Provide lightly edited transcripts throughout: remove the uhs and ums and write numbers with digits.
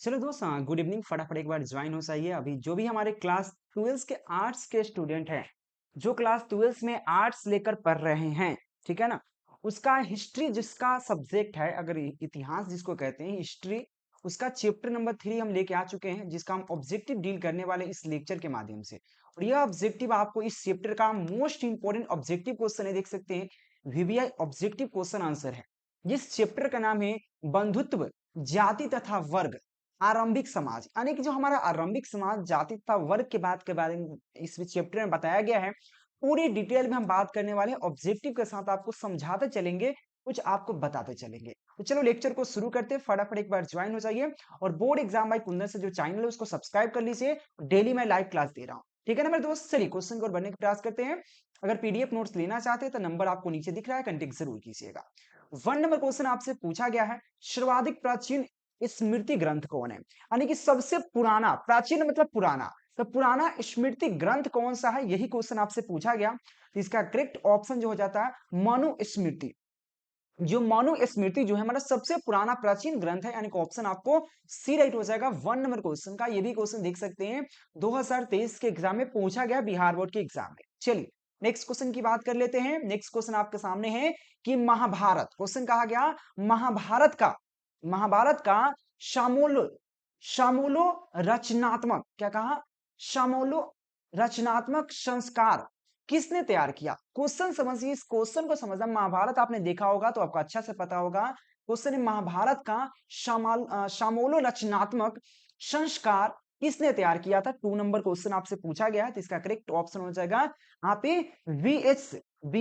चलो दोस्त, good evening. फटाफट एक बार ज्वाइन हो जाइए। अभी जो भी हमारे क्लास 12 के आर्ट्स के स्टूडेंट हैं, जो क्लास 12 में आर्ट्स लेकर पढ़ रहे हैं, ठीक है ना, उसका हिस्ट्री जिसका सब्जेक्ट है, अगर इतिहास जिसको कहते हैं हिस्ट्री, उसका चैप्टर नंबर 3 हम लेके आ चुके हैं, जिसका हम ऑब्जेक्टिव डील करने वाले इस लेक्चर के माध्यम से। और यह ऑब्जेक्टिव आपको इस चैप्टर का मोस्ट इंपोर्टेंट ऑब्जेक्टिव क्वेश्चन है, देख सकते हैं, वीवीआई ऑब्जेक्टिव क्वेश्चन आंसर है। जिस चैप्टर का नाम है बंधुत्व, जाति तथा वर्ग, आरंभिक समाज, यानी कि जो हमारा आरंभिक समाज, जाति तथा वर्ग के बात के बारे में इस चैप्टर में बताया गया है। पूरी डिटेल में हम बात करने वाले हैं, ऑब्जेक्टिव के साथ आपको समझाते चलेंगे, कुछ आपको बताते चलेंगे। तो चलो लेक्चर को शुरू करते हैं। फटाफट एक बार ज्वाइन हो जाइए और बोर्ड एग्जाम बाई कुंदन से जो चैनल है उसको सब्सक्राइब कर लीजिए। डेली मैं लाइव क्लास दे रहा हूँ, ठीक है ना मेरे दोस्त। चलिए क्वेश्चन को बनने का प्रयास करते हैं। अगर पीडीएफ नोट्स लेना चाहते हैं तो नंबर आपको नीचे दिख रहा है, कंटेक्ट जरूर कीजिएगा। 1 नंबर क्वेश्चन आपसे पूछा गया है, सर्वाधिक प्राचीन स्मृति ग्रंथ कौन है, यानी कि सबसे पुराना, प्राचीन मतलब पुराना, तो पुराना स्मृति ग्रंथ कौन सा है, यही क्वेश्चन आपसे पूछा गया। तो इसका करेक्ट ऑप्शन जो हो जाता है मनुस्मृति। जो मनुस्मृति जो है हमारा सबसे पुराना प्राचीन ग्रंथ है, यानी कि ऑप्शन आपको सी राइट हो जाएगा 1 नंबर क्वेश्चन का। ये भी क्वेश्चन देख सकते हैं 2023 के एग्जाम में पूछा गया, बिहार बोर्ड के एग्जाम में। चलिए नेक्स्ट क्वेश्चन की बात कर लेते हैं। नेक्स्ट क्वेश्चन आपके सामने है कि महाभारत, क्वेश्चन कहा गया महाभारत का शामूल शामूलो रचनात्मक, क्या कहा, शामूलो रचनात्मक संस्कार किसने तैयार किया। क्वेश्चन समझिए, इस क्वेश्चन को समझना। महाभारत आपने देखा होगा तो आपको अच्छा से पता होगा। क्वेश्चन है महाभारत का शामूलो रचनात्मक संस्कार किसने तैयार किया था। 2 नंबर क्वेश्चन आपसे पूछा गया है, तो इसका करेक्ट ऑप्शन हो जाएगा यहाँ पे वी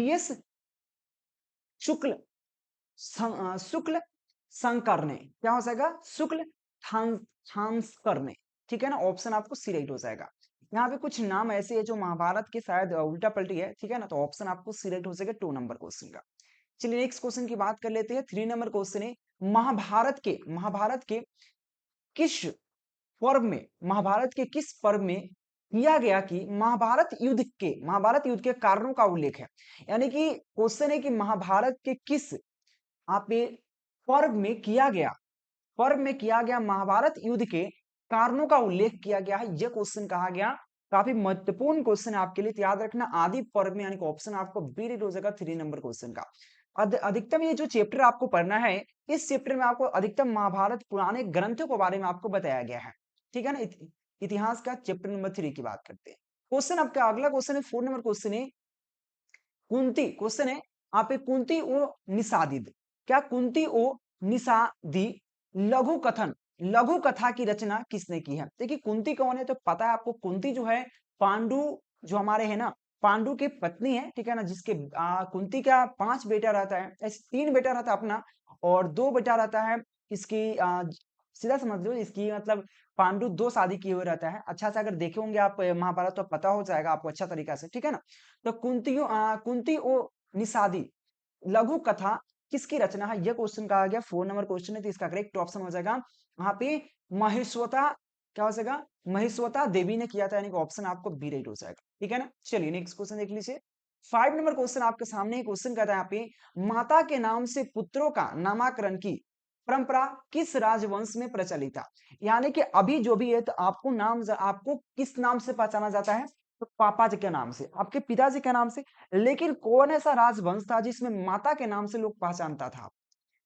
एस शुक्ल शंकर ने, क्या हो जाएगा, शुक्ल थांस्कर ने, ठीक है ना। ऑप्शन आपको सी राइट हो जाएगा। यहाँ पे कुछ नाम ऐसे है जो महाभारत के शायद उल्टा पलटी है, ठीक है ना, तो ऑप्शन आपको सी राइट हो जाएगा 2 नंबर क्वेश्चन का। चलिए नेक्स्ट क्वेश्चन की बात कर लेते हैं। 3 नंबर क्वेश्चन है, महाभारत के किस पर्व में किया गया कि महाभारत युद्ध के कारणों का उल्लेख है। यानी कि क्वेश्चन है कि महाभारत के किस आप पर्व में किया गया महाभारत युद्ध के कारणों का उल्लेख किया गया है, यह क्वेश्चन कहा गया। काफी महत्वपूर्ण क्वेश्चन है आपके लिए, तो याद रखना आदि पर्व में, यानी कि ऑप्शन आपको बी रेड हो जाएगा 3 नंबर क्वेश्चन का। अधिकतम ये जो चैप्टर आपको पढ़ना है, इस चैप्टर में आपको अधिकतम महाभारत पुराने ग्रंथों के बारे में आपको बताया गया है, ठीक है ना। इतिहास का चैप्टर नंबर 3 की बात करते हैं। क्वेश्चन आपका अगला क्वेश्चन है 4 नंबर क्वेश्चन है, कुंती, क्वेश्चन है आप कुंती ओ निषादिद, क्या कुंती ओ निषादी लघु कथन, लघु कथा की रचना किसने की है। देखिए कुंती कौन है तो पता है आपको। कुंती जो है पांडु, जो हमारे है ना, पांडु की पत्नी है, ठीक है ना, जिसके कुंती का 5 बेटा रहता है, ऐसे 3 बेटा रहता है अपना, और 2 बेटा रहता है इसकी, सीधा समझ लो इसकी, मतलब पांडु 2 शादी किए हुए रहता है। अच्छा से अगर देखे होंगे आप महाभारत तो पता हो जाएगा आपको अच्छा तरीका से, ठीक है ना। तो कुंती ओ निषादी लघु कथा किसकी रचना है, यह क्वेश्चन कहा गया। 4 नंबर क्वेश्चन है, तो इसका करेक्ट ऑप्शन हो जाएगा वहां पे महेश्वता, क्या हो जाएगा, महेश्वता देवी ने किया था, यानी कि ऑप्शन आपको बी राइट हो जाएगा, ठीक है ना। चलिए नेक्स्ट क्वेश्चन देख लीजिए। 5 नंबर क्वेश्चन आपके सामने क्वेश्चन कहता है यहाँ पे, माता के नाम से पुत्रों का नामकरण की परंपरा किस राजवंश में प्रचलित था। यानी कि अभी जो भी है तो आपको किस नाम से पहचाना जाता है, तो पापा जी के नाम से, आपके पिताजी के नाम से। लेकिन कौन ऐसा राजवंश था जिसमें माता के नाम से लोग पहचानता था,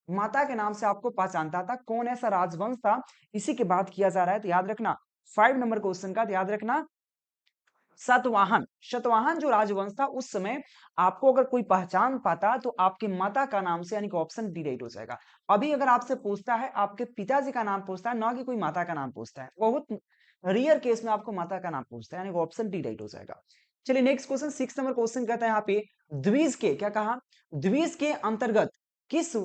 माता के नाम से आपको पहचानता था, कौन ऐसा राजवंश था, इसी की बात किया जा रहा है। तो याद रखना 5 नंबर क्वेश्चन का, याद रखना सतवाहन, शतवाहन जो राजवंश था उस समय, आपको अगर कोई पहचान पाता तो आपकी माता का नाम से, यानी कि ऑप्शन डी राइट हो जाएगा। अभी अगर आपसे पूछता है, आपके पिताजी का नाम पूछता है, ना कि कोई माता का नाम पूछता है, बहुत रियर केस में आपको माता का नाम पूछता है, यानी कि ऑप्शन डी राइट हो जाएगा। चलिए नेक्स्ट क्वेश्चन 6 नंबर क्वेश्चन कहता है यहाँ पे, द्विज के, क्या कहा, द्विज के अंतर्गत किस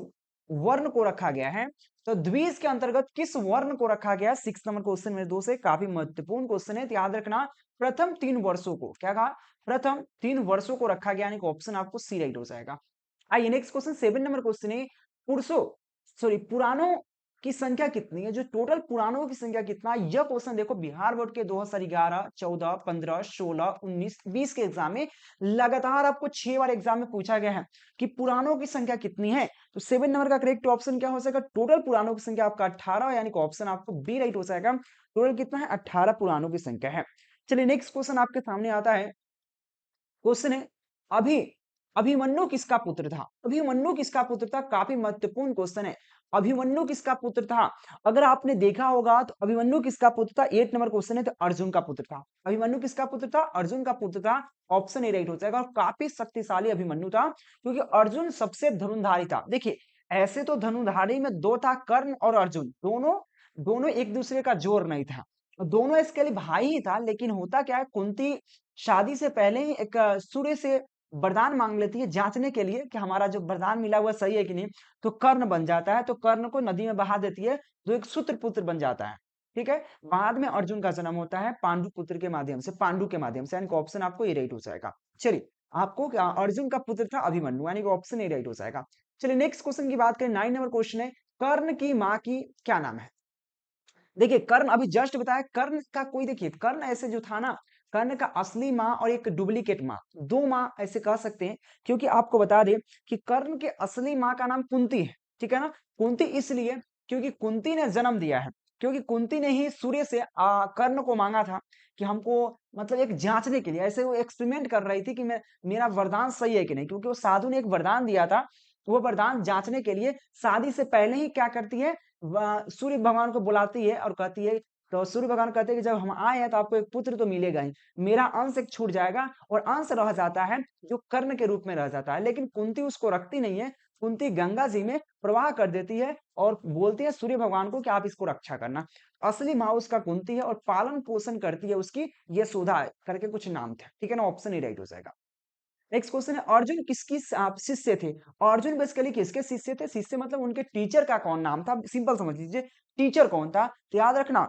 वर्ण को रखा गया है। तो द्विज के अंतर्गत किस वर्ण को रखा गया, 6 नंबर क्वेश्चन में 2 से काफी महत्वपूर्ण क्वेश्चन है, तो याद रखना प्रथम 3 वर्षों को, क्या कहा, प्रथम 3 वर्षों को रखा गया, यानी कि ऑप्शन आपको सी राइट हो जाएगा। आइए नेक्स्ट क्वेश्चन 7 नंबर क्वेश्चन है, पुरुषों, सॉरी, पुराणों की संख्या कितनी है, जो टोटल पुराणों की संख्या कितना है। यह क्वेश्चन देखो बिहार बोर्ड के 2011, 14, 15, 16, 19, 20 के एग्जाम में लगातार आपको 6 बार एग्जाम में पूछा गया है कि पुराणों की संख्या कितनी है। तो 7 नंबर का करेक्ट ऑप्शन क्या हो जाएगा, टोटल पुराणों की संख्या आपका 18, यानी कि ऑप्शन आपको बी राइट हो जाएगा। टोटल कितना है, 18 पुराणों की संख्या है। चलिए नेक्स्ट क्वेश्चन आपके सामने आता है। क्वेश्चन है, अभी अभिमन्यु किसका पुत्र था। अभिमन्यु किसका पुत्र था, काफी महत्वपूर्ण क्वेश्चन है। अभिमन्यु किसका पुत्र था, अगर आपने देखा होगा तो अभिमन्यु किसका पुत्र था, 8 नंबर क्वेश्चन है, तो अर्जुन का पुत्र था। अभिमन्यु किसका पुत्र था, अर्जुन का पुत्र था। ऑप्शन ए राइट हो जाएगा। और काफी शक्तिशाली अभिमन्यु था, क्योंकि अर्जुन सबसे धनुर्धारी था। देखिए ऐसे तो धनुर्धारी में दो था, कर्ण और अर्जुन, दोनों दोनों एक दूसरे का जोर नहीं था, दोनों इसके लिए भाई ही था। लेकिन होता क्या है, कुंती शादी से पहले ही एक सूर्य से वरदान मांग लेती है, जांचने के लिए कि हमारा जो वरदान मिला हुआ सही है कि नहीं। तो कर्ण बन जाता है, तो कर्ण को नदी में बहा देती है, जो एक सूत्र पुत्र बन जाता है। ठीक है, बाद में अर्जुन का जन्म होता है पांडु पुत्र के माध्यम से, पांडु के माध्यम से, यानी कि ऑप्शन आपको ए राइट हो जाएगा। चलिए, आपको क्या, अर्जुन का पुत्र था अभिमन्यु, यानी कि ऑप्शन ए राइट हो जाएगा। चलिए नेक्स्ट क्वेश्चन की बात करें, 9 नंबर क्वेश्चन है, कर्ण की माँ की क्या नाम है। देखिए कर्ण अभी जस्ट बताया, कर्ण का कोई, देखिए कर्ण ऐसे जो था ना, कर्ण का असली माँ और एक डुप्लीकेट माँ, दो माँ ऐसे कह सकते हैं। क्योंकि आपको बता दें कि कर्ण के असली माँ का नाम कुंती है, ठीक है ना। कुंती इसलिए क्योंकि कुंती ने जन्म दिया है, क्योंकि कुंती ने ही सूर्य से कर्ण को मांगा था कि हमको, मतलब एक जांचने के लिए, ऐसे वो एक्सपेरिमेंट कर रही थी कि मैं, मेरा वरदान सही है कि नहीं, क्योंकि वो साधु ने एक वरदान दिया था। वो वरदान जांचने के लिए शादी से पहले ही क्या करती है, सूर्य भगवान को बुलाती है और कहती है, तो सूर्य भगवान कहते हैं कि जब हम आए हैं तो आपको एक पुत्र तो मिलेगा ही, मेरा अंश एक छूट जाएगा और अंश रह जाता है जो कर्ण के रूप में रह जाता है। लेकिन कुंती उसको रखती नहीं है, कुंती गंगा जी में प्रवाह कर देती है और बोलती है सूर्य भगवान को कि आप इसको रक्षा करना। असली माँ उसका कुंती है और पालन पोषण करती है उसकी यशोदा करके कुछ नाम था, ठीक है ना। ऑप्शन ही राइट हो जाएगा। नेक्स्ट क्वेश्चन है, अर्जुन किसकी शिष्य थे। अर्जुन बेसिकली किसके शिष्य थे, शिष्य मतलब उनके टीचर का कौन नाम था, सिंपल समझ लीजिए, टीचर कौन था, तो याद रखना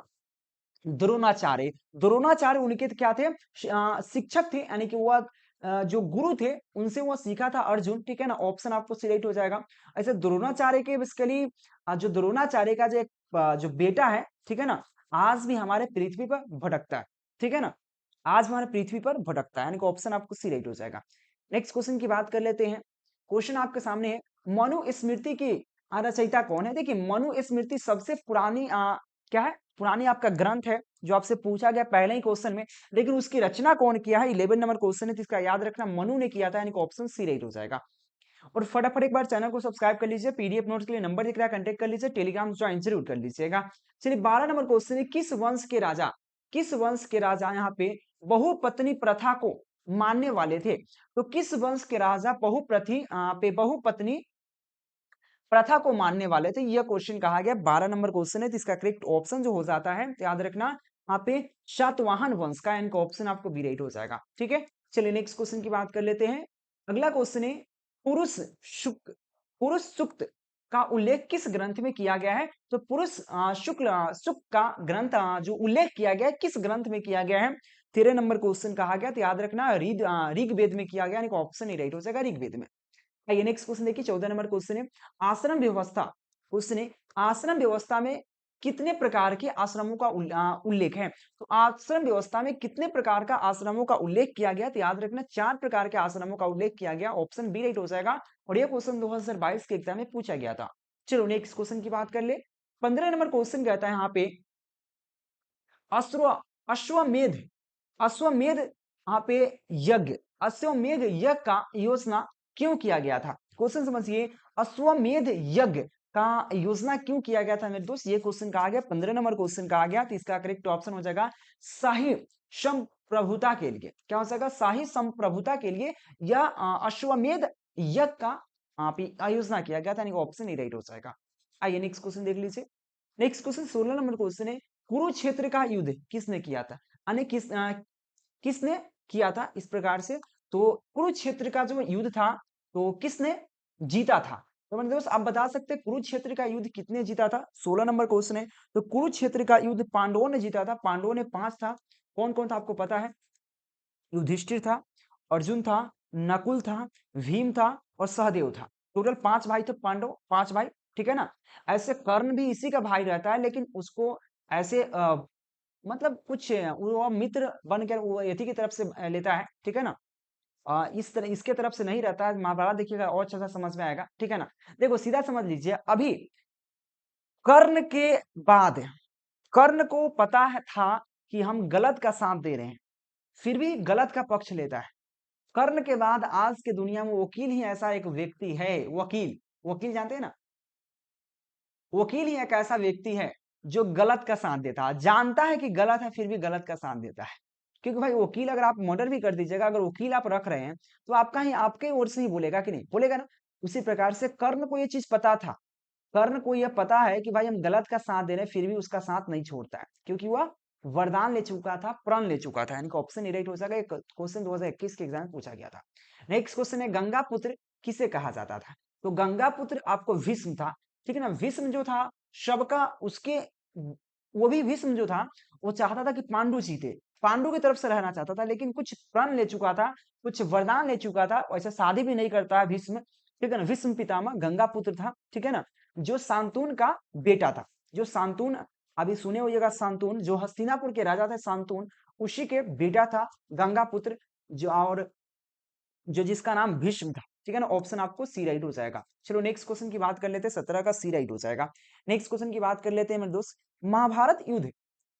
द्रोणाचार्य। द्रोणाचार्य उनके क्या थे, शिक्षक थे, यानी कि वो जो गुरु थे उनसे वो सीखा था अर्जुन, ठीक है ना। ऑप्शन आपको सिलेक्ट हो जाएगा। ऐसे द्रोणाचार्य के बेसिकली जो द्रोणाचार्य का जो एक जो बेटा है, ठीक है ना, आज भी हमारे पृथ्वी पर भटकता है, ठीक है ना, आज हमारे पृथ्वी पर भटकता है, यानी कि ऑप्शन आपको सिलेक्ट हो जाएगा। नेक्स्ट क्वेश्चन की बात कर लेते हैं। क्वेश्चन आपके सामने है, मनु स्मृति की रचयिता कौन है। देखिए मनु स्मृति सबसे पुरानी क्या है, पुरानी आपका ग्रंथ है, जो आपसे पूछा गया पहले ही क्वेश्चन में। लेकिन उसकी रचना कौन किया है, 11 नंबर क्वेश्चन है, तो इसका याद रखना मनु ने किया था, यानी कि ऑप्शन सी राइट हो जाएगा। और फटाफट एक बार चैनल को सब्सक्राइब कर लीजिए, पीडीएफ नोट्स के लिए नंबर दिख रहा है, कांटेक्ट कर लीजिए, टेलीग्राम ज्वाइन जरूर कर लीजिएगा। चलिए 12 नंबर क्वेश्चन है, किस वंश के राजा, किस वंश के राजा यहाँ पे बहुपत्नी प्रथा को मानने वाले थे। तो किस वंश के राजा बहुपत्नी प्रथा को मानने वाले थे, यह क्वेश्चन कहा गया। 12 नंबर क्वेश्चन है, तो इसका करेक्ट ऑप्शन जो हो जाता है, तो याद रखना यहाँ पे शातवाहन वंश का, इनका ऑप्शन आपको बी राइट हो जाएगा। ठीक है, चलिए नेक्स्ट क्वेश्चन की बात कर लेते हैं। अगला क्वेश्चन है, पुरुष शुक पुरुष सूक्त का उल्लेख किस ग्रंथ में किया गया है। तो पुरुष शुक्ल सुक्त का ग्रंथ जो उल्लेख किया गया है, किस ग्रंथ में किया गया है। 13 नंबर क्वेश्चन कहा गया, तो याद रखना ऋग्वेद में किया गया, यानी ऑप्शन ही राइट हो जाएगा, ऋग्वेद में। आइए नेक्स्ट क्वेश्चन देखिए, 14 नंबर क्वेश्चन है, आश्रम व्यवस्था। क्वेश्चन है, आश्रम व्यवस्था में कितने प्रकार के आश्रमों का उल्लेख है। तो आश्रम व्यवस्था में कितने प्रकार का आश्रमों का उल्लेख किया गया, तो याद रखना 4 प्रकार के आश्रमों का उल्लेख किया गया, ऑप्शन बी राइट हो जाएगा। और यह क्वेश्चन 2022 के एग्जाम में पूछा गया था। चलो नेक्स्ट क्वेश्चन की बात कर ले। 15 नंबर क्वेश्चन कहता है यहाँ पे, अश्व अश्वमेध अश्वमेध यहाँ पे यज्ञ, अश्वमेध यज्ञ का योजना क्यों किया गया था। क्वेश्चन समझिए, अश्वमेध यज्ञ का योजना क्यों किया गया था मेरे दोस्त, ये क्वेश्चन कहा गया, 15 नंबर क्वेश्चन कहा गया। तो इसका करेक्ट ऑप्शन हो जाएगा शाही संप्रभुता के लिए। क्या हो जाएगा, शाही संप्रभुता के लिए यह अश्वमेध यज्ञ का आयोजना किया गया था, यानी ऑप्शन ही राइट हो जाएगा। आइए नेक्स्ट क्वेश्चन देख लीजिए। नेक्स्ट क्वेश्चन 16 नंबर क्वेश्चन है, कुरुक्षेत्र का युद्ध किसने किया था, यानी किसने किया था इस प्रकार से। तो कुरुक्षेत्र का जो युद्ध था, तो किसने जीता था। तो मेरे दोस्त आप बता सकते हैं कुरुक्षेत्र का युद्ध कितने जीता था। 16 नंबर क्वेश्चन है, तो कुरुक्षेत्र का युद्ध पांडवों ने जीता था, पांडवों ने 5 था। कौन कौन था आपको पता है, युधिष्ठिर था, अर्जुन था, नकुल था, भीम था और सहदेव था। टोटल 5 भाई थे पांडव, 5 भाई। ठीक है ना। ऐसे कर्ण भी इसी का भाई रहता है, लेकिन उसको ऐसे मतलब कुछ वो मित्र बनकर वो यति की तरफ से लेता है, ठीक है ना। इस तरह इसके तरफ से नहीं रहता है। महाभारत देखिएगा और अच्छा सा समझ में आएगा, ठीक है ना। देखो सीधा समझ लीजिए, अभी कर्ण के बाद कर्ण को पता है था कि हम गलत का साथ दे रहे हैं, फिर भी गलत का पक्ष लेता है। कर्ण के बाद आज के दुनिया में वकील ही ऐसा एक व्यक्ति है, वकील, वकील जानते हैं ना, वकील ही एक ऐसा व्यक्ति है जो गलत का साथ देता है, जानता है कि गलत है फिर भी गलत का साथ देता है। क्योंकि भाई वकील अगर आप मर्डर भी कर दीजिएगा, अगर वकील आप रख रहे हैं तो आपका ही आपके ओर से ही बोलेगा कि नहीं बोलेगा ना। उसी प्रकार से कर्ण को ये चीज पता था, कर्ण को यह पता है कि भाई हम गलत का साथ दे रहे हैं, फिर भी उसका साथ नहीं छोड़ता है, क्योंकि वह वरदान ले चुका था, प्रण ले चुका था। यानी कि ऑप्शन राइट हो जाएगा। क्वेश्चन 2021 के एग्जाम में पूछा गया था। नेक्स्ट क्वेश्चन है, गंगा पुत्र किसे कहा जाता था। तो गंगा पुत्र आपको भीष्म था, ठीक है ना। भीष्म जो था सबका उसके, वो भी भीष्म जो था वो चाहता था कि पांडु जीते, पांडु की तरफ से रहना चाहता था, लेकिन कुछ प्रण ले चुका था, कुछ वरदान ले चुका था, वैसे शादी भी नहीं करता है भीष्म, ठीक है ना। भीष्म पितामह गंगा पुत्र था, ठीक है ना, जो शांतुन का बेटा था। जो शांतुन, अभी सुने होइएगा, शांतुन जो हस्तिनापुर के राजा थे, शांतुन उसी के बेटा था गंगा पुत्र, जो और जो जिसका नाम भीष्म था, ठीक है ना। ऑप्शन आपको सी राइट हो जाएगा। चलो नेक्स्ट क्वेश्चन की बात कर लेते हैं, 17 का सी राइट हो जाएगा। नेक्स्ट क्वेश्चन की बात कर लेते हैं मेरे दोस्त, महाभारत युद्ध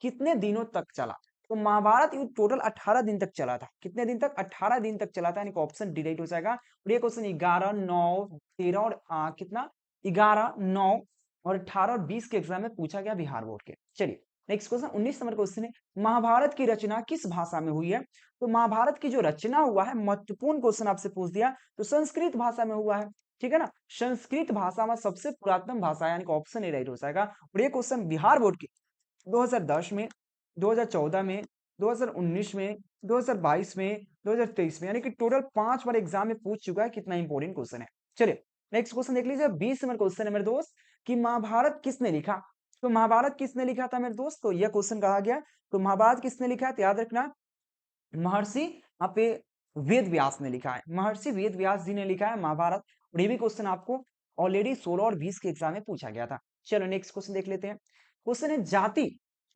कितने दिनों तक चला। तो महाभारत युद्ध टोटल 18 दिन तक चला था। कितने दिन तक, 18 दिन तक चला था, यानी कि ऑप्शन डी राइट हो जाएगा। और ये क्वेश्चन 11, 9, 13 और कितना 11, 9 और 18 और 20 के एग्जाम में पूछा गया बिहार बोर्ड के। चलिए नेक्स्ट क्वेश्चन 19 नंबर क्वेश्चन है, महाभारत की रचना किस भाषा में हुई है। तो महाभारत की जो रचना हुआ है, महत्वपूर्ण क्वेश्चन आपसे पूछ दिया, तो संस्कृत भाषा में हुआ है, ठीक है ना। संस्कृत भाषा में सबसे पुरातन भाषा, यानी कि ऑप्शन ए राइट हो जाएगा। और ये क्वेश्चन बिहार बोर्ड के 2010 में, 2014 में, 2019 में, 2022 में, 2023 में, यानी कि टोटल 5 बार एग्जाम में पूछ चुका है। कितना इंपॉर्टेंट क्वेश्चन है। चलिए नेक्स्ट क्वेश्चन देख लीजिए, 20 नंबर क्वेश्चन है मेरे दोस्त, कि महाभारत किसने लिखा। तो महाभारत किसने लिखा था मेरे दोस्त, तो यह क्वेश्चन कहा गया। तो महाभारत किसने लिखा है, तो याद रखना महर्षि, यहाँ पे वेद व्यास ने लिखा है, महर्षि वेद व्यास जी ने लिखा है महाभारत। और ये भी क्वेश्चन आपको ऑलरेडी 16 और 20 के एग्जाम में पूछा गया था। चलो नेक्स्ट क्वेश्चन देख लेते हैं। क्वेश्चन है, जाति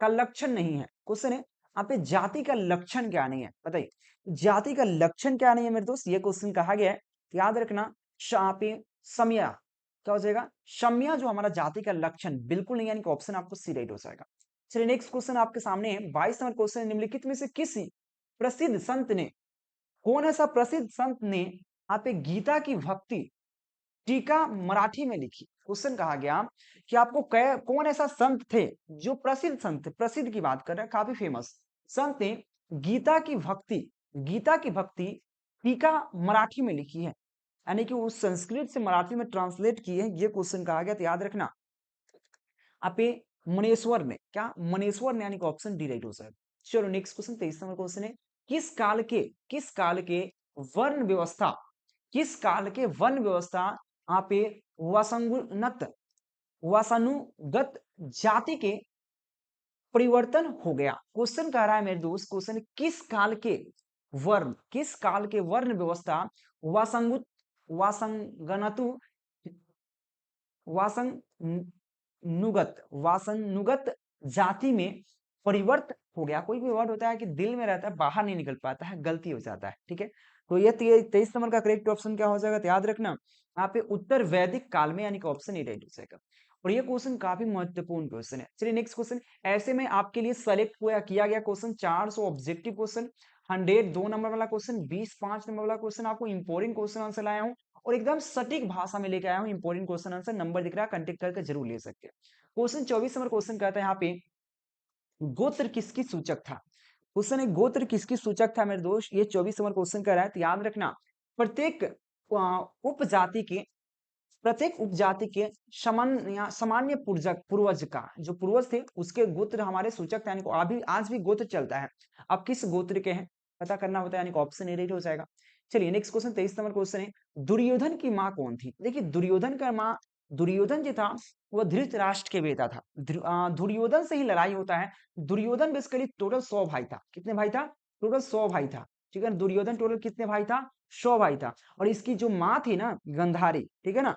का लक्षण नहीं है। क्वेश्चन है यहाँ पे, जाति का लक्षण क्या नहीं है, बताइए जाति का लक्षण क्या नहीं है मेरे दोस्त, ये क्वेश्चन कहा गया है। याद रखना यहाँ पे समया क्या हो जाएगा, शम्या जो हमारा जाति का लक्षण बिल्कुल नहीं, यानी कि ऑप्शन आपको सी राइट हो जाएगा। चलिए नेक्स्ट क्वेश्चन आपके सामने है, 22 नंबर क्वेश्चन, निम्नलिखित में से किस प्रसिद्ध संत ने, कौन ऐसा प्रसिद्ध संत ने आप एक गीता की भक्ति टीका मराठी में लिखी। क्वेश्चन कहा गया कि आपको कौन ऐसा संत थे, जो प्रसिद्ध संत थे, प्रसिद्ध की बात कर रहे हैं, काफी फेमस संत ने गीता की भक्ति, गीता की भक्ति टीका मराठी में लिखी है, यानी कि उस संस्कृत से मराठी में ट्रांसलेट की है। ये क्वेश्चन कहा गया, तो याद रखना आप मनेश्वर ने, क्या मनेश्वर ने, यानी कि ऑप्शन डी राइट हो जाएगा। चलो नेक्स्ट क्वेश्चन 23 नंबर क्वेश्चन है, किस काल के वर्ण व्यवस्था, किस काल के वर्ण व्यवस्था यहाँ पे वसंगुनत वसानुगत जाति के परिवर्तन हो गया। क्वेश्चन कह रहा है मेरे दोस्त, क्वेश्चन किस काल के वर्ण, किस काल के वर्ण व्यवस्था वासंगुत वासंगनतु वासनुगत जाति में परिवर्त हो गया। कोई भी वर्ड होता है कि दिल में रहता है, बाहर नहीं निकल पाता है, गलती हो जाता है, ठीक है। तो ये 23 नंबर का करेक्ट ऑप्शन क्या हो जाएगा, तो याद रखना यहाँ पे उत्तर वैदिक काल में, यानी कि ऑप्शन ए राइट हो जाएगा। और ये क्वेश्चन काफी महत्वपूर्ण क्वेश्चन है। चलिए नेक्स्ट क्वेश्चन, ऐसे में आपके लिए सेलेक्ट किया गया क्वेश्चन 400 ऑब्जेक्टिव क्वेश्चन, 100 2 नंबर वाला क्वेश्चन, 20 5 नंबर वाला क्वेश्चन, आपको इंपॉर्टेंट क्वेश्चन आंसर लाया हूँ और एकदम सटीक भाषा में लेके आया हूँ। इंपॉर्टेंट क्वेश्चन आंसर नंबर दिख रहा है, कंटेक्ट करके जरूर ले सकते हैं। क्वेश्चन 24 नंबर क्वेश्चन कहता है यहाँ पे, गोत्र किसकी सूचक था। क्वेश्चन है, गोत्र किसकी सूचक था मेरे दोस्त, ये 24 नंबर क्वेश्चन कह रहा है। तो याद रखना प्रत्येक उपजाति के, प्रत्येक उपजाति के सामान्य पूर्वज का जो पूर्वज थे उसके गोत्र हमारे सूचक थे, यानी कि अभी आज भी गोत्र चलता है। अब किस गोत्र के हैं पता करना होता है, यानी कि ऑप्शन ए राइट हो जाएगा। चलिए नेक्स्ट क्वेश्चन 23 नंबर क्वेश्चन है, दुर्योधन की माँ कौन थी। देखिए दुर्योधन का माँ, दुर्योधन जो था वह धृतराष्ट्र के बेटा था। दुर्योधन से ही लड़ाई होता है। दुर्योधन बेसिकली टोटल 100 भाई था। कितने भाई था, टोटल 100 भाई था, ठीक है। दुर्योधन टोटल कितने भाई था, 100 भाई था। और इसकी जो माँ थी ना गांधारी, ठीक है ना,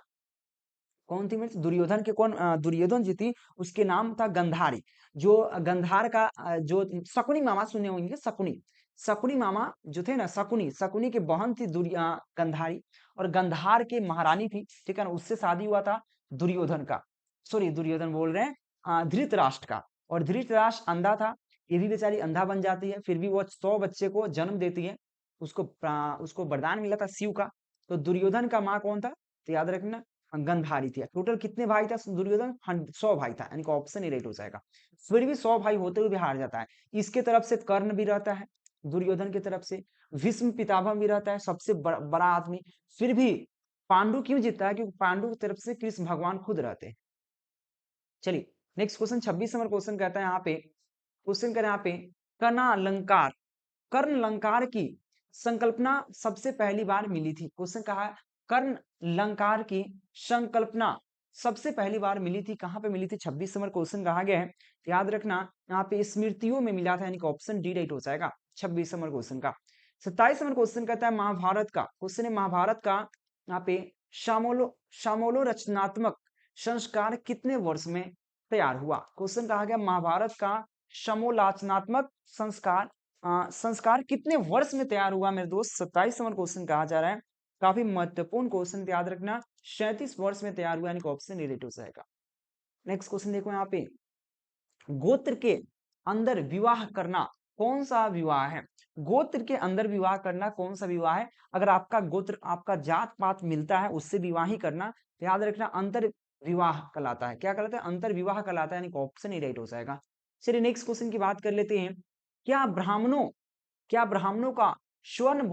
कौन थी मिर्च? दुर्योधन के कौन दुर्योधन जी थी, उसके नाम था गंधारी। जो गंधार का जो शकुनी मामा सुने होंगे, शकुनी, शकुनी मामा जो थे ना, शकुनी, शकुनी की बहन थी गंधारी, और गंधार की महारानी थी, ठीक है ना, उससे शादी हुआ था दुर्योधन का, सॉरी दुर्योधन बोल रहे हैं, धृतराष्ट्र का। और धृतराष्ट्र अंधा था, ये भी बेचारी अंधा बन जाती है, फिर भी वो 100 बच्चे को जन्म देती है। उसको वरदान मिला था शिव का। तो दुर्योधन का माँ कौन था? तो याद रखना गंधारी थी। टोटल कितने भाई था दुर्योधन? 100 भाई था, यानी कि ऑप्शन ही राइट हो जाएगा। फिर भी 100 भाई होते हुए भी हार जाता है। इसके तरफ से कर्ण भी रहता है, दुर्योधन की तरफ से भीष्म पितामह भी रहता है, सबसे बड़ा आदमी। फिर भी पांडु क्यों जीतता है? क्योंकि पांडु की तरफ से कृष्ण भगवान खुद रहते हैं। चलिए नेक्स्ट क्वेश्चन, 26 नंबर क्वेश्चन कहता है यहाँ पे, क्वेश्चन करें यहाँ पे, कर्णालंकार, कर्ण लंकार की संकल्पना सबसे पहली बार मिली थी। क्वेश्चन कहा है कर्ण लंकार की संकल्पना सबसे पहली बार मिली थी, कहां पे मिली थी? 26 नंबर क्वेश्चन कहा गया है, याद रखना यहाँ पे स्मृतियों में मिला था, यानी कि ऑप्शन डी राइट हो जाएगा 26 नंबर क्वेश्चन का। 27 नंबर क्वेश्चन कहता है महाभारत का, क्वेश्चन है महाभारत का, यहाँ पे शामोलो रचनात्मक संस्कार कितने वर्ष में तैयार हुआ? क्वेश्चन कहा गया महाभारत का समोलाचनात्मक संस्कार कितने वर्ष में तैयार हुआ मेरे दोस्त? 27 नंबर क्वेश्चन कहा जा रहा है, काफी महत्वपूर्ण क्वेश्चन, याद रखना 37 वर्ष में तैयार हुआ, यानी कि ऑप्शन रिलेट हो जाएगा। नेक्स्ट क्वेश्चन देखो यहाँ पे, गोत्र के अंदर विवाह करना कौन सा विवाह है? गोत्र के अंदर विवाह करना कौन सा विवाह है? अगर आपका गोत्र, आपका जात पात मिलता है, उससे विवाह ही करना, तो याद रखना अंतर विवाह कहलाता है। क्या कहलाता है? अंतर विवाह कहलाता है, यानी कि ऑप्शन ही राइट हो जाएगा। चलिए नेक्स्ट क्वेश्चन की बात कर लेते हैं, क्या ब्राह्मणों क्या ब्राह्मणों का स्वर्ण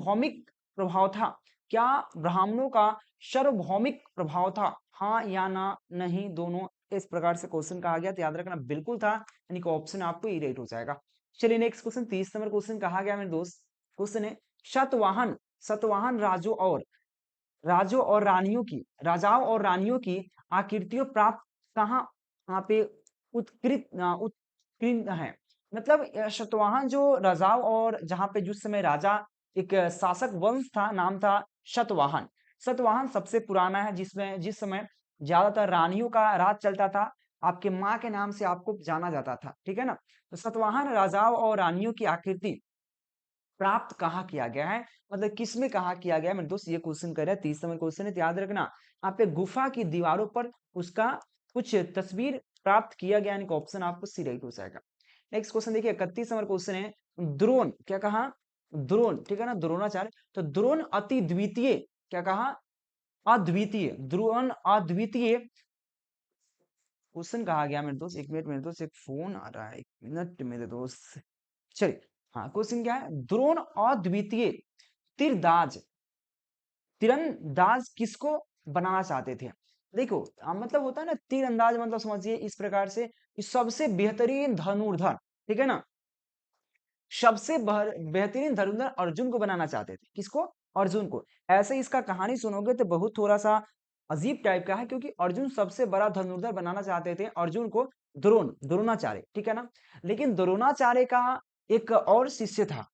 प्रभाव था? क्या ब्राह्मणों का सार्वभौमिक प्रभाव था? हाँ या ना, नहीं, दोनों, इस प्रकार से क्वेश्चन कहा गया, तो याद रखना बिल्कुल था, यानी कि ऑप्शन आपको ई राइट हो जाएगा। चलिए नेक्स्ट क्वेश्चन, 30 नंबर क्वेश्चन कहा गया मेरे दोस्त, क्वेश्चन है शतवाहन सतवाहन राजाओं और रानियों की आकृतियों प्राप्त कहाँ यहाँ पे उत्कीर्ण है? मतलब शतवाहन जो राजाओं, और जहां पे जिस समय राजा, एक शासक वंश था, नाम था शतवाहन। शतवाहन सबसे पुराना है, जिसमें जिस समय ज्यादातर रानियों का राज चलता था, आपके माँ के नाम से आपको जाना जाता था, ठीक है ना। तो शतवाहन राजाओं और रानियों की आकृति प्राप्त कहाँ किया गया है, मतलब किसमें कहाँ किया गया है मेरे दोस्त? ये क्वेश्चन कर रहा है, 30 नंबर क्वेश्चन है, तो याद रखना यहाँ पे गुफा की दीवारों पर उसका कुछ तस्वीर प्राप्त किया गया, यानी कि ऑप्शन आपको सी राइट हो जाएगा। नेक्स्ट क्वेश्चन देखिए, 31 नंबर क्वेश्चन है, द्रोण, क्या कहा? द्रोण, ठीक है ना, द्रोणाचार्य। तो द्रोण अति द्वितीय, क्या कहा? अद्वितीय, द्रोण अद्वितीय क्वेश्चन कहा गया मेरे दोस्त। एक मिनट मेरे दोस्त, एक फोन आ रहा है, एक मिनट मेरे दोस्त। चलिए, हाँ क्वेश्चन क्या है? द्रोण अद्वितीय तीरंदाज तीरंदाज किसको बनाना चाहते थे? देखो मतलब होता है ना तीरंदाज, मतलब समझिए इस प्रकार से कि सबसे बेहतरीन धनुर्धर, ठीक है ना, सबसे बेहतरीन धनुर्धर अर्जुन को बनाना चाहते थे। किसको? अर्जुन को। ऐसे इसका कहानी सुनोगे तो बहुत थोड़ा सा अजीब टाइप का है, क्योंकि अर्जुन सबसे बड़ा धनुर्धर बनाना चाहते थे अर्जुन को, द्रोणाचार्य, ठीक है ना। लेकिन द्रोणाचार्य का एक और शिष्य था,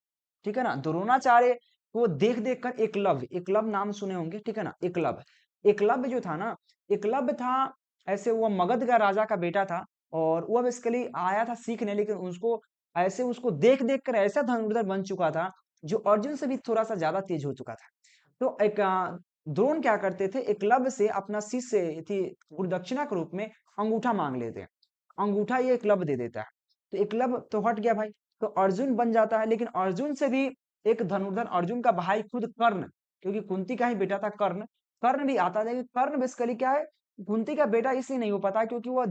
ठीक है ना। द्रोणाचार्य को देख देख कर एकलव्य नाम सुने होंगे, ठीक है ना। एकलव्य जो था ना, एकलव्य था, ऐसे वो मगध का राजा का बेटा था, और वो बेसिकली आया था सीखने, लेकिन उसको ऐसे उसको देख देख कर ऐसा धनुर्धर बन चुका था, जो अर्जुन से भी थोड़ा सा ज्यादा तेज हो चुका था। तो एक द्रोण क्या करते थे, एकलव्य से अपना शिष्य थी गुरुदक्षिणा के रूप में अंगूठा मांग लेते हैं, अंगूठा ये एकलव्य दे देता है। तो एकलव्य तो हट गया भाई, तो अर्जुन बन जाता है। लेकिन अर्जुन से भी एक धनुर्धर, अर्जुन का भाई खुद कर्ण, क्योंकि कुंती का ही बेटा था कर्ण, कर्ण भी आता था। लेकिन कर्ण बेसिकली क्या है, कुंती का बेटा इसलिए नहीं हो पाता क्योंकि वो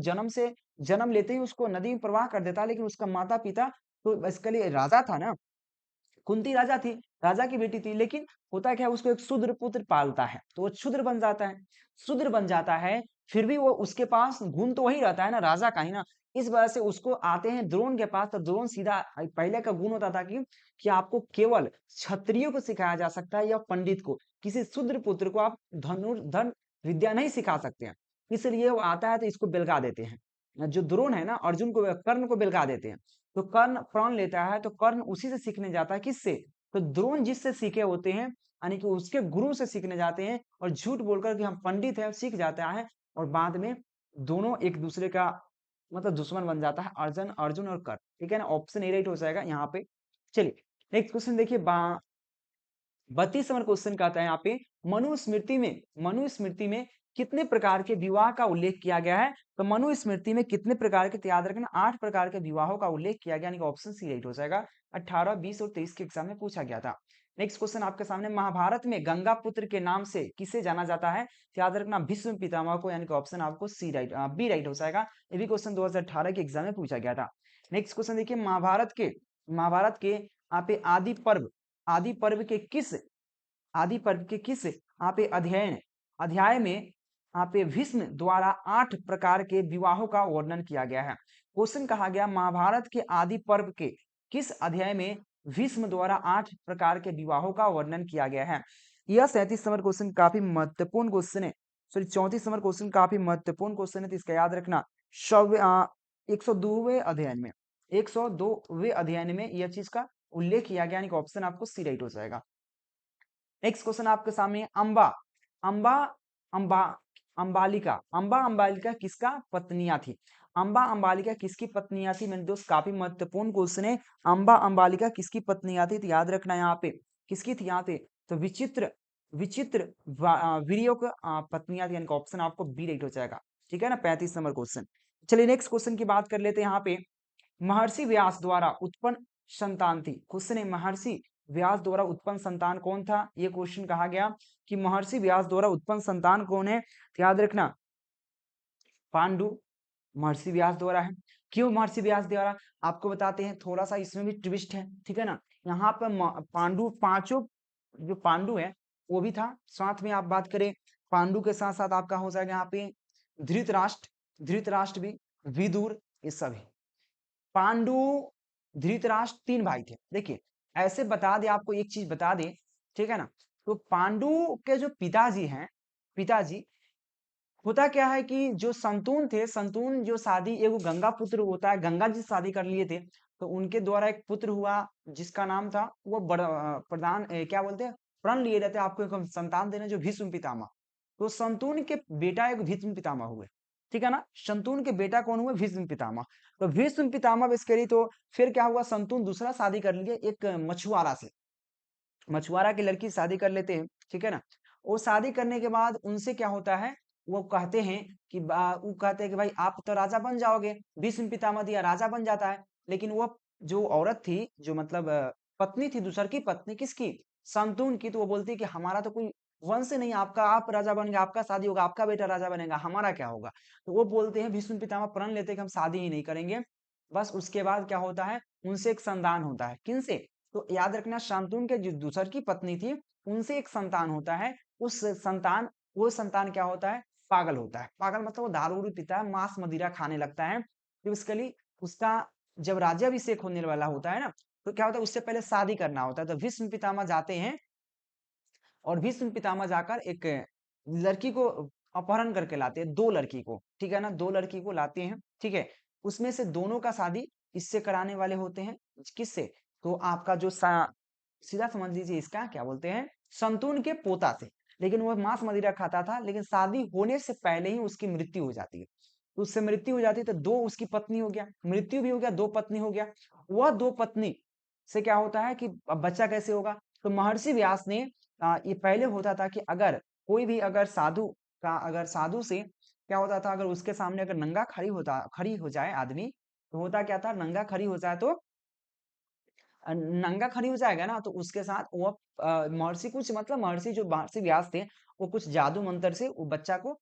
जन्म लेते ही उसको नदी में प्रवाह कर देता, लेकिन उसका माता पिता तो बेसिकली राजा था ना, कुंती राजा थी, राजा की बेटी थी। लेकिन होता क्या है, उसको एक शूद्र पुत्र पालता है, तो वो शूद्र बन जाता है, शूद्र बन जाता है। फिर भी वो उसके पास गुण तो वही रहता है ना, राजा का ही ना। इस वजह से उसको आते हैं द्रोण के पास, तो द्रोण सीधा, पहले का गुण होता था कि आपको केवल क्षत्रियो को सिखाया जा सकता है, या पंडित को, किसी शूद्र पुत्र को आप धनुर्धर विद्या नहीं सिखा सकते हैं। इसलिए वो आता है तो इसको बिलगा देते हैं, जो द्रोण है ना, अर्जुन को, कर्ण को बिलगा देते हैं। तो कर्ण प्राण लेता है, तो कर्ण उसी से सीखने जाता है, किससे? तो द्रोण जिससे सीखे होते हैं, यानी कि उसके गुरु से सीखने जाते हैं, और झूठ बोलकर कि हम पंडित हैं सीख जाता है, और बाद में दोनों एक दूसरे का मतलब दुश्मन बन जाता है, अर्जुन अर्जुन और कर्ण। ठीक है ना, ऑप्शन ए राइट हो जाएगा यहाँ पे। चलिए नेक्स्ट क्वेश्चन देखिए, 32 नंबर क्वेश्चन का आता है यहाँ पे, मनुस्मृति में कितने प्रकार के विवाह का उल्लेख किया गया है? तो मनुस्मृति में कितने प्रकार के, तो याद रखना 8 प्रकार के विवाहों का उल्लेख किया गया, यानी कि ऑप्शन सी राइट हो जाएगा। 18, 20 और 23 के एग्जाम में पूछा गया था। नेक्स्ट क्वेश्चन आपके सामने, महाभारत में गंगा पुत्र के नाम से किसे जाना जाता है? तो याद रखना भीष्म पितामह को, यानी कि ऑप्शन आपको सी राइट बी राइट हो जाएगा। ये भी क्वेश्चन 2018 के एग्जाम में पूछा गया था। नेक्स्ट क्वेश्चन देखिए, महाभारत के आप आदि पर्व के किस यहाँ पे अध्याय में यहाँ पे भीष्म द्वारा 8 प्रकार के विवाहों का वर्णन किया गया है। क्वेश्चन कहा गया, महाभारत के आदि पर्व के किस अध्याय में भीष्म द्वारा 8 प्रकार के विवाहों का वर्णन किया गया है? यह 37 नंबर क्वेश्चन काफी महत्वपूर्ण क्वेश्चन है, सॉरी 34 नंबर क्वेश्चन काफी महत्वपूर्ण क्वेश्चन है, तो इसका याद रखना। 102वें अध्ययन में 102वें अध्ययन में यह चीज का उल्लेख किया गया, यानी कि ऑप्शन आपको सी राइट हो जाएगा। नेक्स्ट क्वेश्चन आपके सामने, अंबा अंबालिका किसका पत्नियां थी? अंबा अंबालिका किसकी पत्नियां थी मेरे दोस्त? काफी महत्वपूर्ण क्वेश्चन है। अंबा अंबालिका किसकी पत्नियां थी? तो याद रखना यहाँ पे किसकी थी यहाँ पे, तो विचित्र विचित्र वीर्यों की पत्नियां थी, यानी कि ऑप्शन आपको बी राइट हो जाएगा। ठीक है ना, 35 नंबर क्वेश्चन। चलिए नेक्स्ट क्वेश्चन की बात कर लेते हैं। यहाँ पे महर्षि व्यास द्वारा उत्पन्न संतान थी। क्वेश्चन है, महर्षि व्यास द्वारा उत्पन्न संतान कौन था? ये क्वेश्चन कहा गया कि महर्षि व्यास द्वारा उत्पन्न संतान कौन है? तो याद रखना पांडु महर्षि व्यास द्वारा है। क्यों महर्षि व्यास द्वारा? आपको बताते हैं, थोड़ा सा इसमें भी ट्विस्ट है। ठीक है ना, यहाँ पर पांडु पांचों जो पांडु है वो भी था, साथ में आप बात करें पांडु के साथ साथ आपका हो जाएगा यहाँ पे धृतराष्ट्र भी, विदुर, ये सभी पांडु धृतराष्ट्र 3 भाई थे। देखिए ऐसे बता दे, आपको एक चीज बता दे, ठीक है ना, तो पांडु के जो पिताजी होता क्या है कि जो संतून थे, संतून जो शादी एगो गंगा पुत्र होता है, गंगा जी शादी कर लिए थे, तो उनके द्वारा एक पुत्र हुआ जिसका नाम था वो क्या बोलते हैं, प्रण लिए रहते आपको एक संतान देने, जो भीष्म पितामह। तो संतून के बेटा एक भीष्म पितामह हुए। ठीक है ना, संतून के बेटा कौन हुए? भीष्म पितामह। तो भीष्म पितामह बेसिकली, तो फिर क्या हुआ, संतून दूसरा शादी कर लिए एक मछुआरा से, मछुआरा की लड़की शादी कर लेते हैं। ठीक है ना, वो शादी करने के बाद उनसे क्या होता है, वो कहते हैं कि वो कहते हैं कि भाई आप तो राजा बन जाओगे, भीष्म पितामह दिया राजा बन जाता है। लेकिन वो जो औरत थी, जो मतलब पत्नी थी, दूसर की पत्नी, किसकी? संतून की, तो वो बोलती है कि हमारा तो कोई वंश नहीं, आपका आप राजा बन गए, आपका शादी होगा, आपका बेटा राजा बनेगा, हमारा क्या होगा? तो वो बोलते हैं, भीष्म पितामह प्रण लेते हैं कि हम शादी ही नहीं करेंगे। बस उसके बाद क्या होता है, उनसे एक संतान होता है। किनसे? तो याद रखना, शांतुन के जो दूसर की पत्नी थी उनसे एक संतान होता है। वो संतान क्या होता है? पागल होता है। पागल मतलब वो दारू उरू पीता है, मांस मदिरा खाने लगता है। तो बेसिकली उसका जब राज्याभिषेक होने वाला होता है ना, तो क्या होता है, उससे पहले शादी करना होता है। तो भीष्म पितामह जाते हैं और भीष्म पितामह जाकर एक लड़की को अपहरण करके लाते हैं, 2 लड़की को। ठीक है ना, 2 लड़की को लाते हैं। ठीक है, उसमें से दोनों का शादी इससे कराने वाले होते हैं। किससे? तो आपका जो सीधा समझ लीजिए, इसका क्या बोलते हैं, संतून के पोता से। लेकिन वह मांस मदिरा खाता था, लेकिन शादी होने से पहले ही उसकी मृत्यु हो जाती है। तो उससे मृत्यु हो जाती है, तो 2 उसकी पत्नी हो गया, मृत्यु भी हो गया, 2 पत्नी हो गया। वह 2 पत्नी से क्या होता है कि अब बच्चा कैसे होगा? तो महर्षि व्यास ने ये पहले होता था कि अगर कोई भी अगर साधु से क्या होता था, अगर उसके सामने अगर खड़ी हो जाए आदमी, तो होता क्या था, नंगा खड़ी हो जाए तो नंगा खड़ी हो जाएगा ना, तो उसके साथ वो महर्षि कुछ मतलब महर्षि व्यास थे, वो कुछ जादू मंत्र से वो बच्चा को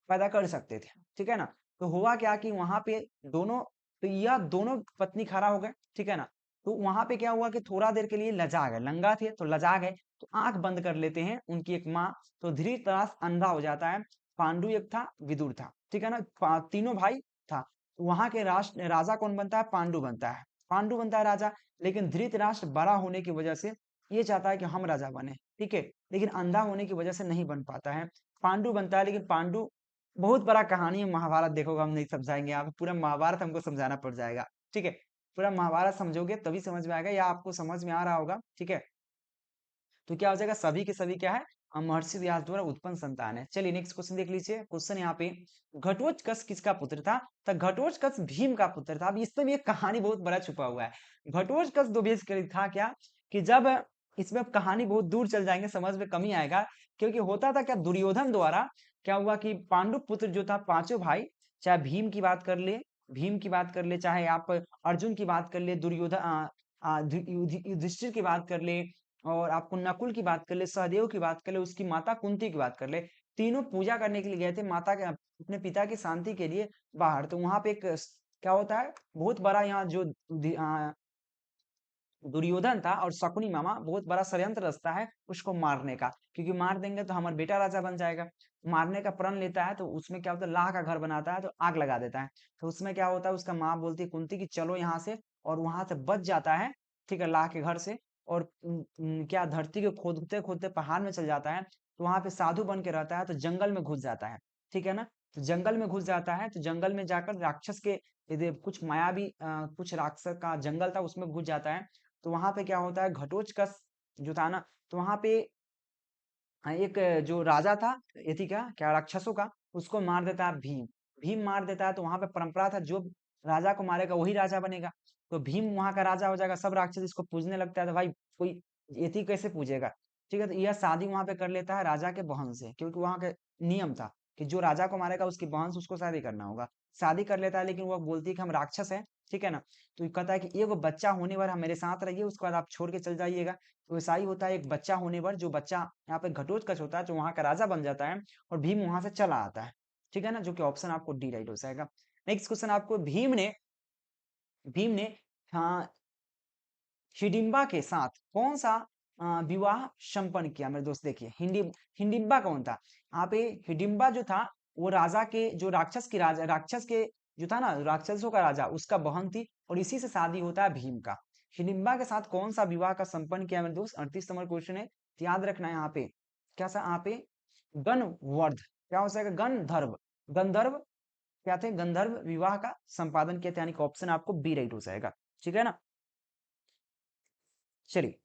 पैदा कर सकते थे। ठीक है ना, तो हुआ क्या कि वहां पे दोनों तो यह दोनों पत्नी खड़ा हो गए। ठीक है ना, तो वहां पे क्या हुआ कि थोड़ा देर के लिए लजा गए, नंगा थे तो लजा गए, तो आंख बंद कर लेते हैं उनकी एक माँ। तो धृतराष्ट्र अंधा हो जाता है, पांडु एक था, विदुर था। ठीक है ना, तीनों भाई था। तो वहां के राजा कौन बनता है? पांडु बनता है राजा। लेकिन धृतराष्ट्र बड़ा होने की वजह से ये चाहता है कि हम राजा बने। ठीक है, लेकिन अंधा होने की वजह से नहीं बन पाता है, पांडु बनता है। लेकिन पांडु बहुत बड़ा कहानी है, महाभारत देखोगे, हम नहीं समझाएंगे, आप पूरा महाभारत हमको समझाना पड़ जाएगा। ठीक है, पूरा महाभारत समझोगे तभी समझ में आएगा, या आपको समझ में आ रहा होगा। ठीक है, तो क्या हो जाएगा, सभी के सभी क्या है, महर्षि व्यास द्वारा उत्पन्न संतान है। चलिए नेक्स्ट क्वेश्चन देख लीजिए। क्वेश्चन यहाँ पे, घटोत्कच किसका पुत्र था? तो घटोत्कच भीम का पुत्र था। अब इसमें भी एक कहानी बहुत बड़ा छुपा हुआ है। घटोत्कच दो बेसिकली था क्या कि जब इसमें अब कहानी बहुत दूर चल जाएंगे, समझ में कमी आएगा। क्योंकि होता था क्या, दुर्योधन द्वारा क्या हुआ कि पांडु पुत्र जो था, पांचों भाई, चाहे भीम की बात कर ले, भीम की बात कर ले, चाहे आप अर्जुन की बात कर ले, दुर्योधन युधिष्ठिर की बात कर ले, और आपको नकुल की बात कर ले, सहदेव की बात कर ले, उसकी माता कुंती की बात कर ले, तीनों पूजा करने के लिए गए थे माता के, अपने पिता की शांति के लिए बाहर। तो वहां पे एक क्या होता है, बहुत बड़ा यहाँ जो दुर्योधन था और शकुनी मामा, बहुत बड़ा षड्यंत्र रचता है उसको मारने का, क्योंकि मार देंगे तो हमारा बेटा राजा बन जाएगा। मारने का प्रण लेता है, तो उसमें क्या होता है, लाह का घर बनाता है तो आग लगा देता है। तो उसमें क्या होता है, उसका माँ बोलती है कुंती की चलो यहाँ से, और वहां से बच जाता है, ठीक है, लाह के घर से। और क्या धरती को खोदते खोदते पहाड़ में चल जाता है, तो वहां पे साधु बन के रहता है, तो जंगल में घुस जाता है, ठीक है ना। तो जंगल में घुस जाता है, तो जंगल में जाकर राक्षस के कुछ मायावी कुछ राक्षस का जंगल था, उसमें घुस जाता है। तो वहां पे क्या होता है, घटोत्कच जो था ना, तो वहां पे एक जो राजा था, ये थी क्या क्या राक्षसों का, उसको मार देता है भीम। भीम मार देता है, तो वहां पे परंपरा था, जो राजा को मारेगा वही राजा बनेगा। तो भीम वहां का राजा हो जाएगा, सब राक्षस इसको पूजने लगता है। तो भाई कोई ये कैसे पूजेगा, ठीक है। तो यह शादी वहां पे कर लेता है राजा के बहन से, क्योंकि वहां का नियम था कि जो राजा को मारेगा उसकी बहन से उसको शादी करना होगा। शादी कर लेता है, लेकिन वो बोलती है कि हम राक्षस हैं, ठीक है ना। तो ये कहता है कि एगो बच्चा होने पर हम मेरे साथ रहिए, उसके बाद आप छोड़ के चल जाइएगा। तो ऐसा ही होता है, एक बच्चा होने पर, जो बच्चा यहाँ पे घटोत्कच होता है, जो वहां का राजा बन जाता है, और भीम वहां से चला आता है, ठीक है ना, जो कि ऑप्शन आपको डी राइट हो जाएगा। नेक्स्ट क्वेश्चन आपको, भीम ने हाँ हिडिंबा के साथ कौन सा विवाह संपन्न किया? मेरे दोस्त देखिए, हिडिंबा कौन था? यहाँ पे हिडिंबा जो था, वो राजा के, जो राक्षस के जो था ना, राक्षसों का राजा, उसका बहन थी, और इसी से शादी होता है भीम का। हिडिंबा के साथ कौन सा विवाह का संपन्न किया मेरे दोस्त? 38 नंबर क्वेश्चन है, तो याद रखना है यहाँ पे क्या सा, यहाँ पे गणवर्ध, क्या हो जाएगा, गंधर्व, गंधर्व क्या थे, गंधर्व विवाह का संपादन किया था, यानी कि ऑप्शन आपको बी राइट हो जाएगा, ठीक है ना। चलिए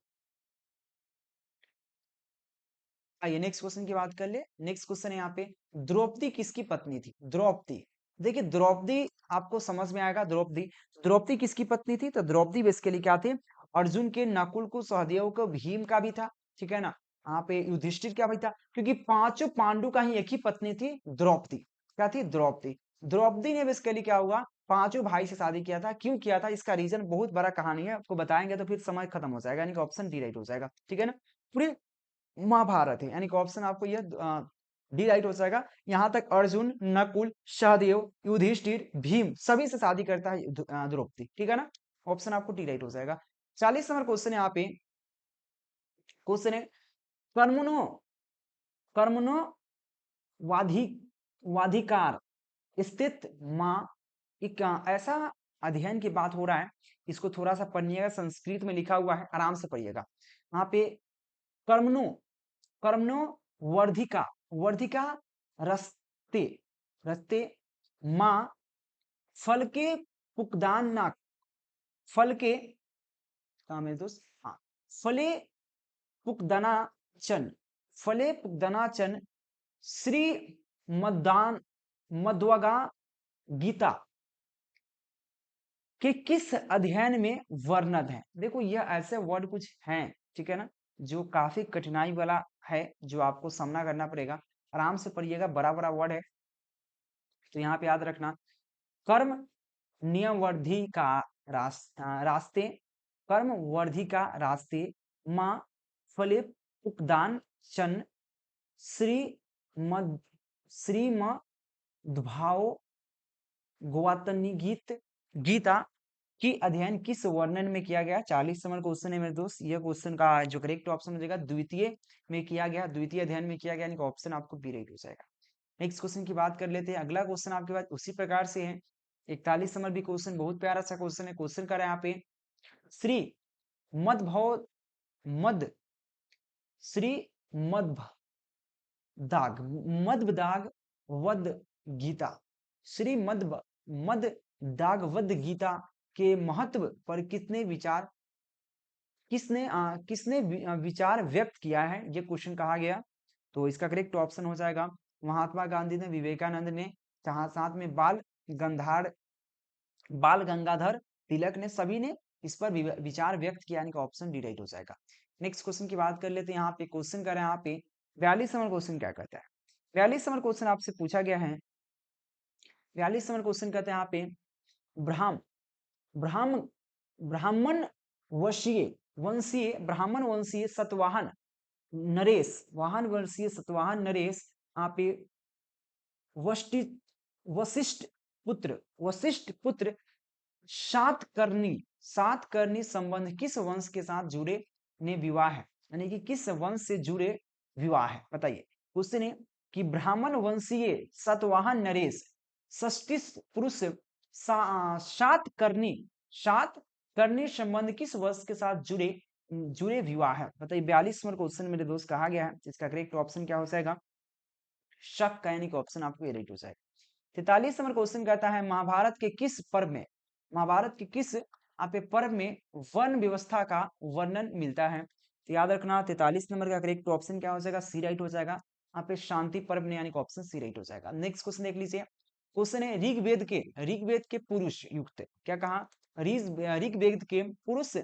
आइए नेक्स्ट क्वेश्चन की बात कर ले। नेक्स्ट क्वेश्चन है यहाँ पे, द्रौपदी किसकी पत्नी थी? द्रौपदी, देखिए द्रौपदी आपको समझ में आएगा। द्रौपदी, द्रौपदी किसकी पत्नी थी? तो द्रौपदी बेसिकली क्या थे, अर्जुन के, नकुल को, सहदेव को, भीम का भी था, ठीक है ना। यहाँ पे युधिष्ठिर का भी था, क्योंकि पांचों पांडु का ही एक ही पत्नी थी, द्रौपदी। क्या थी? द्रौपदी। द्रौपदी ने बेसिकली क्या हुआ, पांचों भाई से शादी किया था। क्यों किया था, इसका रीजन बहुत बड़ा कहानी है, आपको बताएंगे तो फिर समय खत्म हो जाएगा, यानी कि ऑप्शन डी राइट हो जाएगा, ठीक है ना। पूरे महाभारत है, यानी कि ऑप्शन आपको यह डी राइट हो जाएगा। यहां तक अर्जुन, नकुल, सहदेव, युधिष्ठिर, भीम सभी से शादी करता है द्रौपदी, ठीक है ना। ऑप्शन आपको डी राइट हो जाएगा। 40 नंबर क्वेश्चन है यहाँ पे। क्वेश्चन है, कर्मणो कर्मणो वाधि वाधिकार स्थित माँ, एक ऐसा अध्ययन की बात हो रहा है, इसको थोड़ा सा पढ़िएगा, संस्कृत में लिखा हुआ है, आराम से पढ़िएगा। यहाँ पे कर्मणो कर्मणो वर्धिका, वर्धिका रस्ते, रस्ते माँ फल के पुकदान ना, फल के, कहा मेरे दोस्त, हाँ, फले पुकदनाचन, फले पुकदनाचन श्री मदान मध्वगा गीता कि किस अध्ययन में वर्णन है? देखो यह ऐसे वर्ड कुछ हैं, ठीक है ना, जो काफी कठिनाई वाला है, जो आपको सामना करना पड़ेगा। आराम से पढ़िएगा, बड़ा बड़ा वर्ड है, तो यहाँ पे याद रखना। कर्म नियम वर्धि का रास्ते, कर्म वर्धि का रास्ते माँ फले उपदान चन श्री मद श्रीमद्भाव गोवातनी गीता की अध्ययन किस वर्णन में किया गया? 40 नंबर क्वेश्चन है मेरे दोस्त। यह क्वेश्चन का जो करेक्ट ऑप्शन हो जाएगा, द्वितीय में किया गया, द्वितीय अध्ययन में किया गया, यानी कि ऑप्शन आपको बी राइट हो जाएगा। नेक्स्ट क्वेश्चन की बात कर लेते हैं। अगला क्वेश्चन आपके पास उसी प्रकार से है, 41 नंबर भी क्वेश्चन, बहुत प्यारा सा क्वेश्चन है। क्वेश्चन कर रहे हैं यहाँ पे, श्री मदभव मद श्री मद दाग मद दाग वद गीता, श्री मद दाग वद गीता के महत्व पर किसने विचार व्यक्त किया है? ये क्वेश्चन कहा गया। तो इसका करेक्ट ऑप्शन हो जाएगा महात्मा गांधी ने, विवेकानंद ने, जहां साथ में बाल गंगाधर तिलक ने, सभी ने इस पर विचार व्यक्त किया, यानी कि ऑप्शन डी राइट हो जाएगा। नेक्स्ट क्वेश्चन की बात कर लेते हैं। यहाँ पे क्वेश्चन कर रहे हैं यहाँ पे 42 नंबर क्वेश्चन क्या कहता है। 42 नंबर क्वेश्चन आपसे पूछा गया है। 42 नंबर क्वेश्चन कहते हैं यहाँ पे ब्राह्म ब्राह्म ब्राह्मण ब्राह्मण वंशीय सतवाहन नरेश, वाहन वंशीय सतवाहन नरेश यहाँ पे वष्टि वशिष्ठ पुत्र सातकर्णी संबंध किस वंश के साथ जुड़े ने विवाह है, यानी कि किस वंश से जुड़े विवाह है, बताइए। क्वेश्चन है कि ब्राह्मण वंशीय सतवाहन नरेश षष्ठी पुरुष सातकर्णी संबंध किस वंश के साथ जुड़े विवाह है, बताइए। 42 नंबर क्वेश्चन मेरे दोस्त कहा गया है, इसका करेक्ट ऑप्शन क्या हो जाएगा, शक का, यानी कि ऑप्शन आपको ये राइट हो जाएगा। 43 नंबर क्वेश्चन कहता है महाभारत के किस पर्व में वन व्यवस्था का वर्णन मिलता है, तो याद रखना 43 नंबर का करेक्ट ऑप्शन क्या हो जाएगा, सी राइट हो जाएगा। यहाँ पे शांति पर्व ने, यानी कि ऑप्शन सी राइट हो जाएगा। नेक्स्ट क्वेश्चन देख लीजिए। क्वेश्चन है ऋग्वेद के पुरुष युक्त, क्या कहा, ऋग्वेद के पुरुष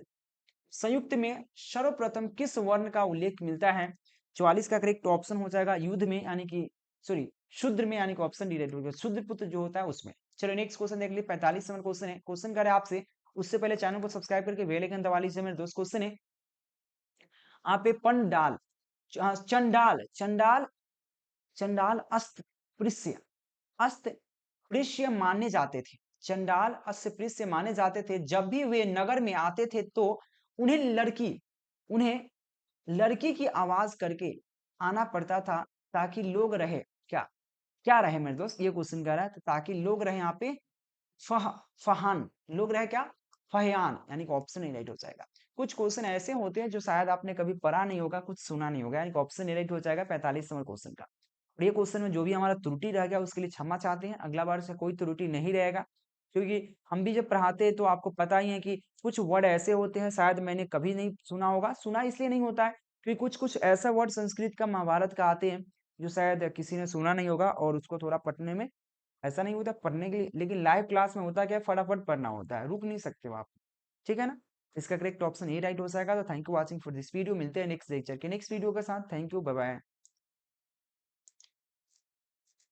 संयुक्त में सर्वप्रथम किस वर्ण का उल्लेख मिलता है, 44 का करेक्ट ऑप्शन हो जाएगा युद्ध में, यानी कि सॉरी शूद्र में, यानी कि ऑप्शन डी राइट हो जाएगा, शूद्र पुत्र जो होता है उसमें। चलो नेक्स्ट क्वेश्चन देख लीजिए। 45 नंबर क्वेश्चन है, क्वेश्चन करे आपसे, उससे पहले चैनल को सब्सक्राइब करके बेल आइकन दबा लीजिए मेरे दोस्त। क्वेश्चन है आप पंडाल चंडाल चंडाल चंडाल अस्पृश्य माने जाते थे, चंडाल अस्पृश्य माने जाते थे। जब भी वे नगर में आते थे तो उन्हें लड़की की आवाज करके आना पड़ता था, ताकि लोग रहे क्या रहे मेरे दोस्त, ये क्वेश्चन कर रहा है, तो ताकि लोग रहे यहाँ पे फहान, लोग रहे क्या, फहयान, यानी कि ऑप्शन ए राइट हो जाएगा। कुछ क्वेश्चन ऐसे होते हैं जो शायद आपने कभी पढ़ा नहीं होगा, कुछ सुना नहीं होगा, यानी कि ऑप्शन ए राइट हो जाएगा 45 नंबर क्वेश्चन का। और ये क्वेश्चन में जो भी हमारा त्रुटि रह गया उसके लिए क्षमा चाहते हैं, अगला बार से कोई त्रुटि नहीं रहेगा, क्योंकि हम भी जब पढ़ाते हैं तो आपको पता ही है कि कुछ वर्ड ऐसे होते हैं शायद मैंने कभी नहीं सुना होगा, सुना इसलिए नहीं होता है क्योंकि कुछ कुछ ऐसा वर्ड संस्कृत का महाभारत का आते हैं जो शायद किसी ने सुना नहीं होगा, और उसको थोड़ा पढ़ने में ऐसा नहीं होता पढ़ने के लिए, लेकिन लाइव क्लास में होता क्या है, फटाफट पढ़ना होता है, रुक नहीं सकते हो आप, ठीक है ना। इसका करेक्ट ऑप्शन ए राइट हो जाएगा। तो thank you watching for this video, मिलते हैं नेक्स्ट लेक्चर के नेक्स्ट वीडियो के साथ। Thank you, bye bye.